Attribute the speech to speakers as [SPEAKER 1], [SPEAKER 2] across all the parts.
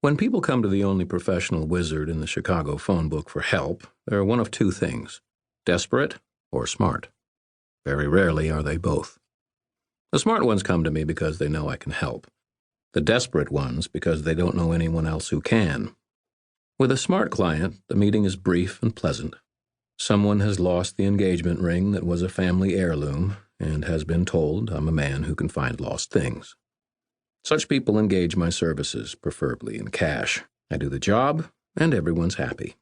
[SPEAKER 1] When people come to the only professional wizard in the Chicago phone book for help, they're one of two things: desperate or smart. Very rarely are they both. The smart ones come to me because they know I can help. The desperate ones because they don't know anyone else who can. With a smart client, the meeting is brief and pleasant. Someone has lost the engagement ring that was a family heirloom and has been told I'm a man who can find lost things. Such people engage my services, preferably in cash. I do the job, and everyone's happy.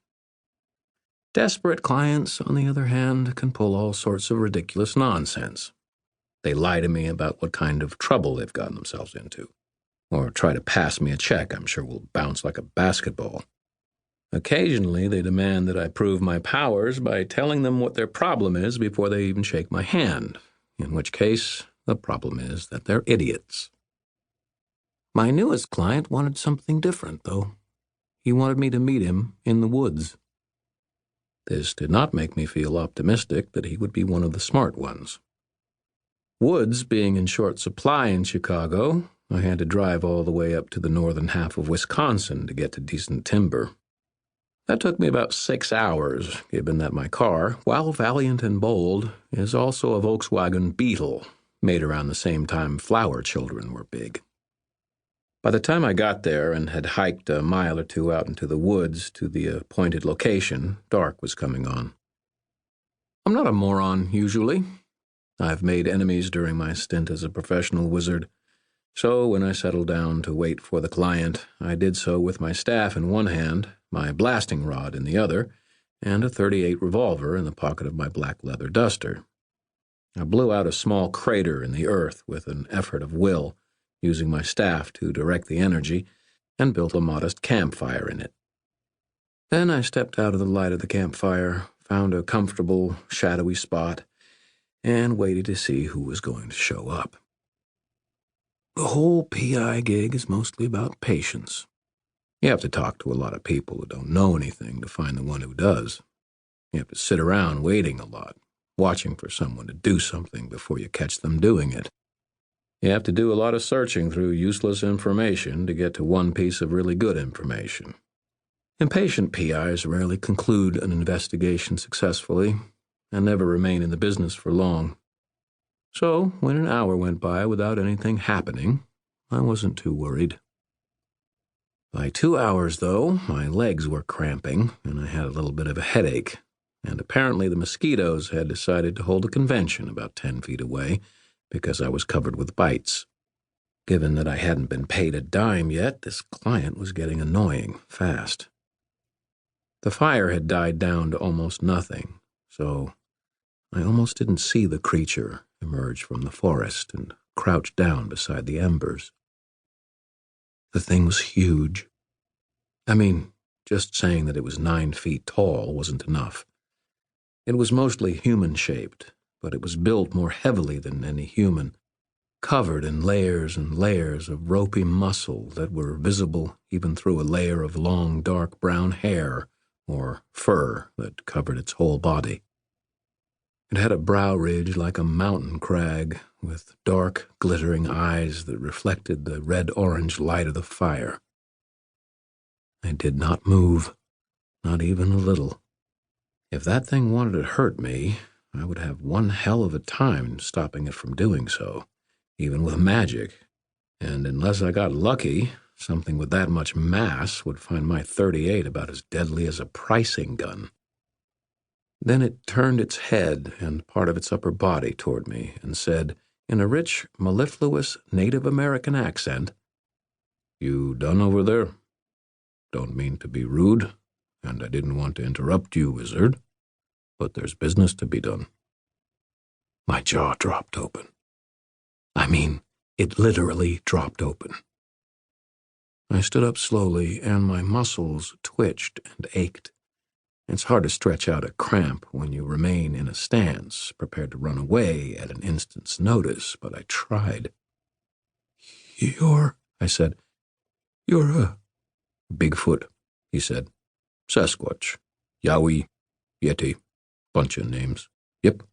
[SPEAKER 1] Desperate clients, on the other hand, can pull all sorts of ridiculous nonsense. They lie to me about what kind of trouble they've gotten themselves into, or try to pass me a check I'm sure will bounce like a basketball. Occasionally, they demand that I prove my powers by telling them what their problem is before they even shake my hand, in which case the problem is that they're idiots. My newest client wanted something different, though. He wanted me to meet him in the woods. This did not make me feel optimistic that he would be one of the smart ones. Woods being in short supply in Chicago, I had to drive all the way up to the northern half of Wisconsin to get to decent timber. That took me about 6 hours, given that my car, while valiant and bold, is also a Volkswagen Beetle, made around the same time flower children were big. By the time I got there and had hiked a mile or two out into the woods to the appointed location, dark was coming on. I'm not a moron, usually. I've made enemies during my stint as a professional wizard, so when I settled down to wait for the client, I did so with my staff in one hand, my blasting rod in the other, and a .38 revolver in the pocket of my black leather duster. I blew out a small crater in the earth with an effort of will, using my staff to direct the energy, and built a modest campfire in it. Then I stepped out of the light of the campfire, found a comfortable, shadowy spot, and waited to see who was going to show up. The whole PI gig is mostly about patience. You have to talk to a lot of people who don't know anything to find the one who does. You have to sit around waiting a lot, watching for someone to do something before you catch them doing it. You have to do a lot of searching through useless information to get to one piece of really good information. Impatient PIs rarely conclude an investigation successfully and never remain in the business for long. So, when an hour went by without anything happening, I wasn't too worried. By 2 hours, though, my legs were cramping and I had a little bit of a headache, and apparently the mosquitoes had decided to hold a convention about 10 feet away because I was covered with bites. Given that I hadn't been paid a dime yet, this client was getting annoying fast. The fire had died down to almost nothing, so I almost didn't see the creature emerge from the forest and crouch down beside the embers. The thing was huge. I mean, just saying that it was 9 feet tall wasn't enough. It was mostly human-shaped, but it was built more heavily than any human, covered in layers and layers of ropey muscle that were visible even through a layer of long, dark brown hair or fur that covered its whole body. It had a brow ridge like a mountain crag, with dark, glittering eyes that reflected the red-orange light of the fire. I did not move, not even a little. If that thing wanted to hurt me, I would have one hell of a time stopping it from doing so, even with magic. And unless I got lucky, something with that much mass would find my .38 about as deadly as a pricing gun. Then it turned its head and part of its upper body toward me and said, in a rich, mellifluous Native American accent, "You done over there? Don't mean to be rude, and I didn't want to interrupt you, wizard, but there's business to be done." My jaw dropped open. I mean, it literally dropped open. I stood up slowly, and my muscles twitched and ached. It's hard to stretch out a cramp when you remain in a stance, prepared to run away at an instant's notice, but I tried. I said. You're a Bigfoot, he said. Sasquatch, Yowie, Yeti, bunch of names. Yep.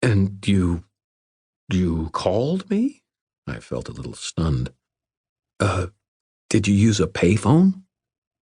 [SPEAKER 1] And you called me? I felt a little stunned. Did you use a payphone?